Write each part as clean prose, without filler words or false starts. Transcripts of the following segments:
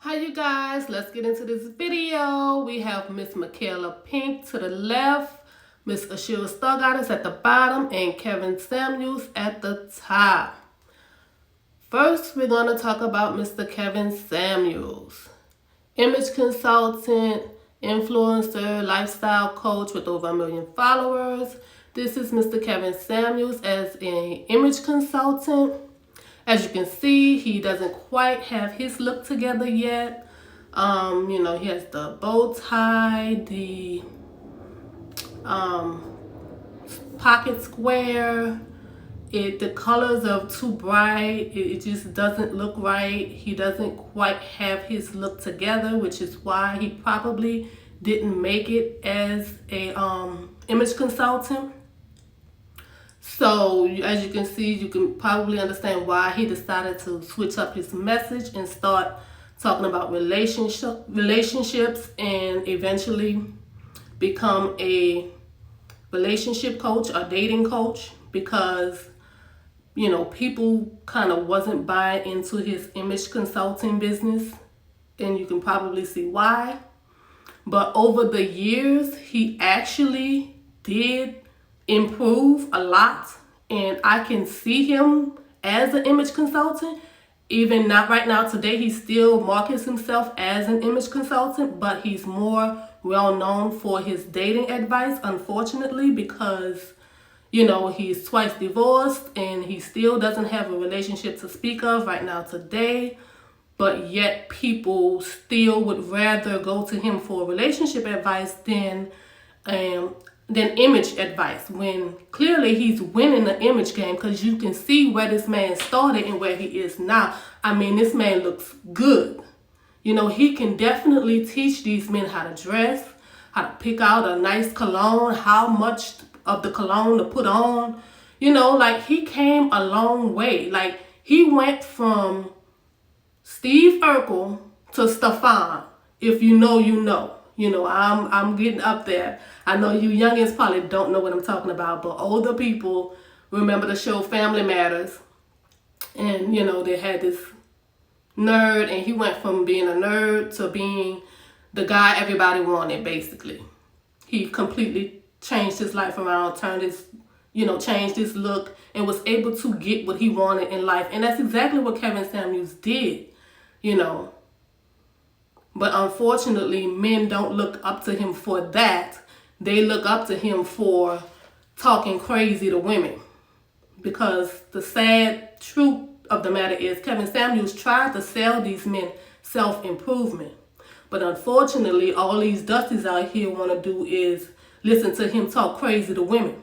Hi you guys, let's get into this video. We have Miss Michaelapink to the left, Miss asherastargoddess at the bottom, and Kevin Samuels at the top. First, we're going to talk about Mr. Kevin Samuels. Image consultant, influencer, lifestyle coach with over 1 million followers. This is Mr. Kevin Samuels as an image consultant. As you can see, he doesn't quite have his look together yet. He has the bow tie, the pocket square. The colors are too bright. It just doesn't look right. He doesn't quite have his look together, which is why he probably didn't make it as a image consultant. So as you can see, you can probably understand why he decided to switch up his message and start talking about relationships and eventually become a relationship coach or dating coach, because people kind of wasn't buying into his image consulting business, and you can probably see why. But over the years, he actually did improve a lot, and I can see him as an image consultant. Even not right now today, he still markets himself as an image consultant, but he's more well known for his dating advice, unfortunately, because he's twice divorced and he still doesn't have a relationship to speak of right now today. But yet people still would rather go to him for relationship advice than image advice, when clearly he's winning the image game, because you can see where this man started and where he is now. I mean, this man looks good. He can definitely teach these men how to dress, how to pick out a nice cologne, how much of the cologne to put on. He came a long way. Like, he went from Steve Urkel to Stefan. If you know, you know. I'm getting up there. I know you youngins probably don't know what I'm talking about, but older people remember the show Family Matters. And, they had this nerd, and he went from being a nerd to being the guy everybody wanted, basically. He completely changed his life around, changed his look, and was able to get what he wanted in life. And that's exactly what Kevin Samuels did, But unfortunately, men don't look up to him for that. They look up to him for talking crazy to women. Because the sad truth of the matter is, Kevin Samuels tried to sell these men self-improvement. But unfortunately, all these dusties out here want to do is listen to him talk crazy to women.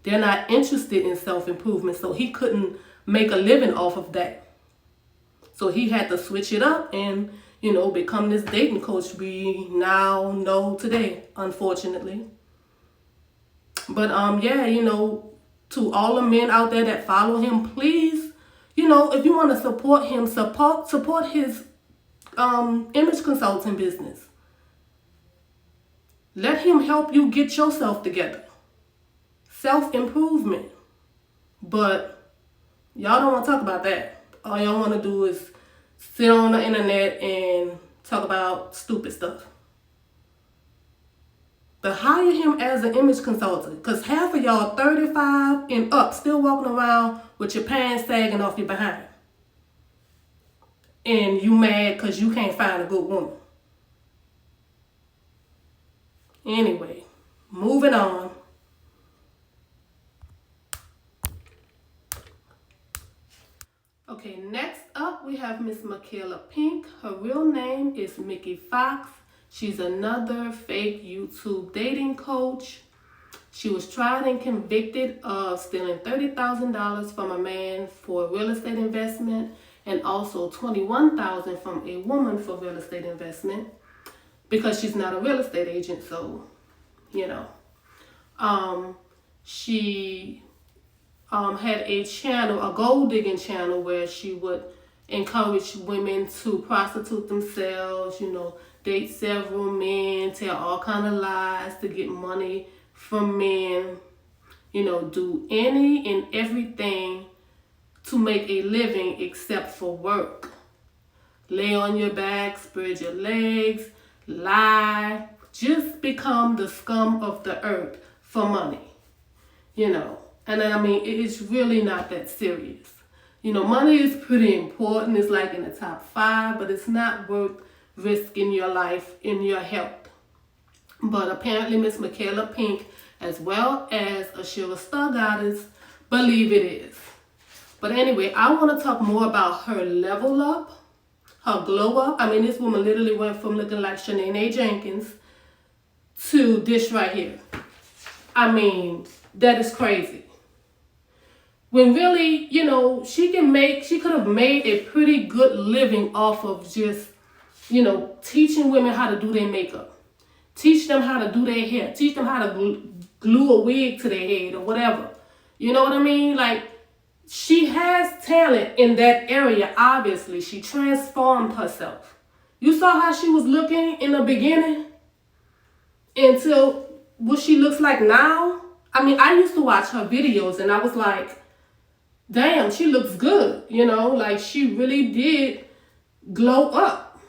They're not interested in self-improvement, so he couldn't make a living off of that. So he had to switch it up and become this dating coach we now know today, unfortunately. But to all the men out there that follow him, please, if you want to support him, support his image consulting business. Let him help you get yourself together. Self-improvement. But y'all don't want to talk about that. All y'all want to do is sit on the internet and talk about stupid stuff. But hire him as an image consultant, because half of y'all 35 and up still walking around with your pants sagging off your behind. And you mad because you can't find a good woman. Anyway, moving on. Okay, next up we have Miss Michaelapink. Her real name is Mickey Fox. She's another fake YouTube dating coach. She was tried and convicted of stealing $30,000 from a man for real estate investment, and also $21,000 from a woman for real estate investment, because she's not a real estate agent. So, she had a channel, a gold digging channel, where she would encourage women to prostitute themselves, date several men, tell all kind of lies to get money from men, do any and everything to make a living except for work. lay on your back, spread your legs, lie, just become the scum of the earth for money, you know. And I mean, it's really not that serious. You know, money is pretty important. It's like in the top 5, but it's not worth risking your life and your health. But apparently Miss Michaelapink, as well as asherastargoddess, believe it is. But anyway, I want to talk more about her level up, her glow up. I mean, this woman literally went from looking like Shanae Jenkins to this right here. I mean, that is crazy. When really, you know, she could have made a pretty good living off of just, you know, teaching women how to do their makeup. Teach them how to do their hair. Teach them how to glue a wig to their head or whatever. You know what I mean? Like, she has talent in that area, obviously. She transformed herself. You saw how she was looking in the beginning until what she looks like now? I mean, I used to watch her videos and I was like, damn, she looks good. You know, like she really did glow up.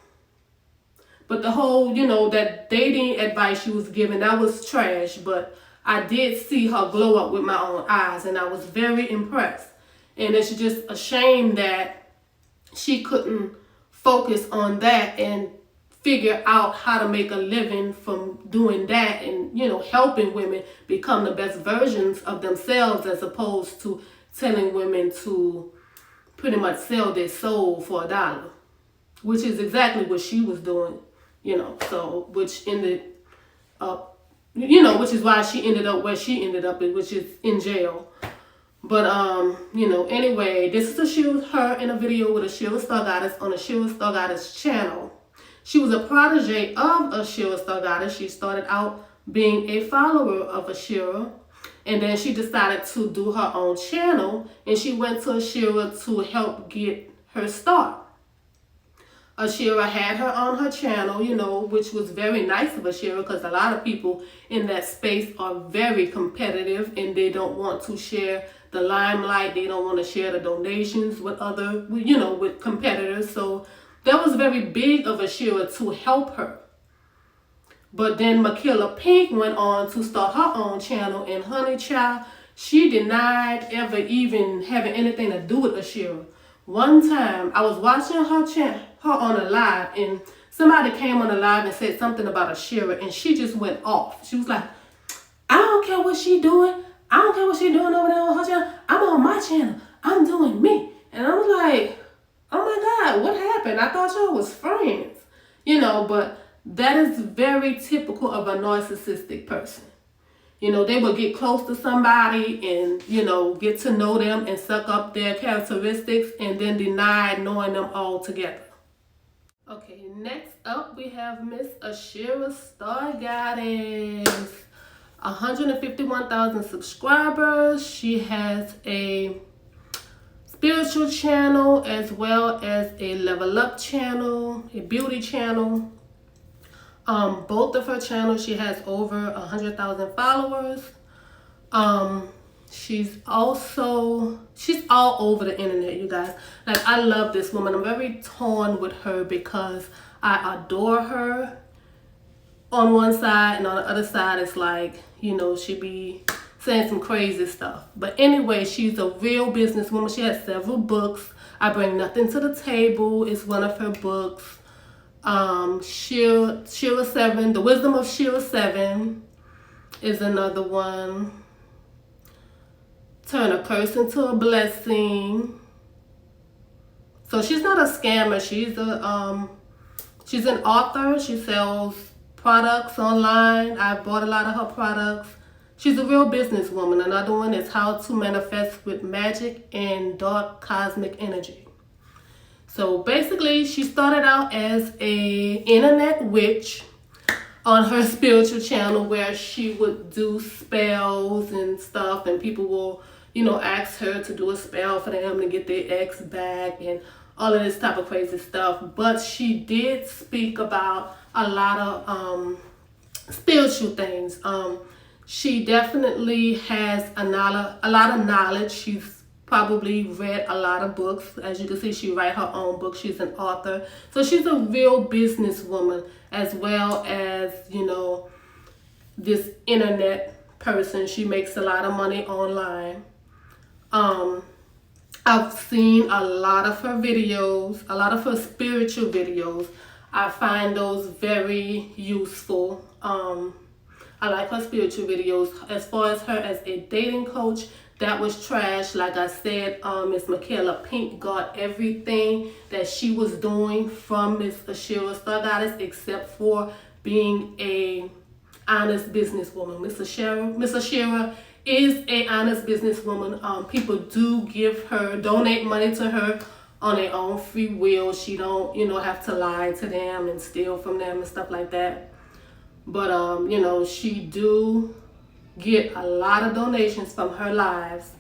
But the whole, you know, that dating advice she was giving, that was trash. But I did see her glow up with my own eyes and I was very impressed. And it's just a shame that she couldn't focus on that and figure out how to make a living from doing that and, you know, helping women become the best versions of themselves as opposed to telling women to pretty much sell their soul for $1, which is exactly what she was doing, you know, so which ended up, you know, which is why she ended up where she ended up, which is in jail. But, you know, anyway, this is her in a video with asherastargoddess on asherastargoddess channel. She was a protege of asherastargoddess. She started out being a follower of Asherah, and then she decided to do her own channel, and she went to Asherah to help get her start. Asherah had her on her channel, you know, which was very nice of Asherah because a lot of people in that space are very competitive and they don't want to share the limelight. They don't want to share the donations with other, you know, with competitors. So that was very big of Asherah to help her. But then Michaelapink went on to start her own channel, and honey child, she denied ever even having anything to do with Asherah. One time I was watching her on a live, and somebody came on the live and said something about Asherah, and she just went off. She was like, I don't care what she doing. I don't care what she doing over there on her channel. I'm on my channel. I'm doing me. And I was like, oh my God, what happened? I thought y'all was friends. You know, but that is very typical of a narcissistic person. You know, they will get close to somebody and, you know, get to know them and suck up their characteristics and then deny knowing them altogether. Okay, next up we have Miss asherastargoddess. 151,000 subscribers. She has a spiritual channel as well as a level up channel, a beauty channel. Both of her channels, she has over 100,000 followers. She's all over the internet, you guys. Like, I love this woman. I'm very torn with her because I adore her on one side, and on the other side it's like, you know, she be saying some crazy stuff. But anyway, she's a real businesswoman. She has several books. I Bring Nothing to the Table is one of her books. Shira 7, The Wisdom of Shira 7 is another one. Turn a Curse into a Blessing. So she's not a scammer. She's an author. She sells products online. I bought a lot of her products. She's a real businesswoman. Another one is How to Manifest with Magic and Dark Cosmic Energy. So basically, she started out as a internet witch on her spiritual channel where she would do spells and stuff, and people will, you know, ask her to do a spell for them to get their ex back and all of this type of crazy stuff. But she did speak about a lot of spiritual things. She definitely has a lot of knowledge. She's probably read a lot of books. As you can see, she writes her own book. She's an author. So she's a real businesswoman, as well as, you know, this internet person. She makes a lot of money online. I've seen a lot of her videos, a lot of her spiritual videos. I find those very useful. I like her spiritual videos. As far as her as a dating coach, that was trash. Like I said, Miss Michaelapink got everything that she was doing from Miss asherastargoddess, except for being a honest businesswoman. Miss Ashera is a honest businesswoman. People do donate money to her on their own free will. She don't, you know, have to lie to them and steal from them and stuff like that. But you know, she do get a lot of donations from her lives,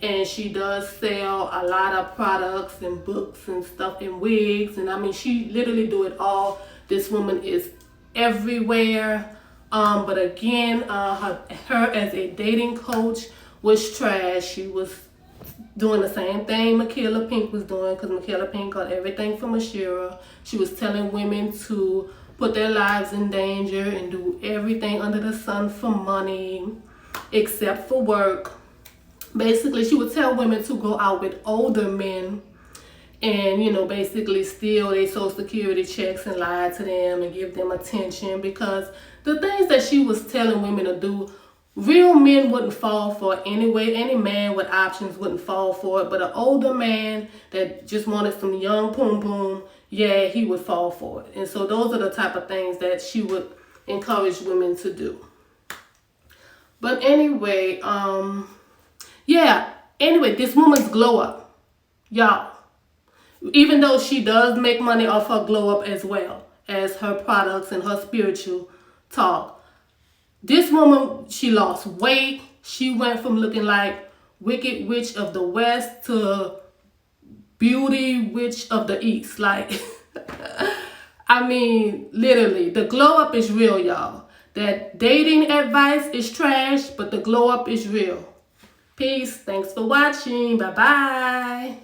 and she does sell a lot of products and books and stuff and wigs, and I mean, she literally do it all. This woman is everywhere. But again, her as a dating coach was trash. She was doing the same thing Michaelapink was doing, because Michaelapink got everything from Ashera. She was telling women to put their lives in danger and do everything under the sun for money, except for work. Basically, she would tell women to go out with older men and, you know, basically steal their social security checks and lie to them and give them attention, because the things that she was telling women to do, real men wouldn't fall for it anyway. Any man with options wouldn't fall for it, but an older man that just wanted some young poom poom, yeah, he would fall for it. And so those are the type of things that she would encourage women to do. But anyway, this woman's glow up, y'all. Even though she does make money off her glow up as well as her products and her spiritual talk, this woman, she lost weight. She went from looking like Wicked Witch of the West to Beauty Witch of the East. Like, I mean, literally, the glow up is real, y'all. That dating advice is trash, but the glow up is real. Peace. Thanks for watching. Bye-bye.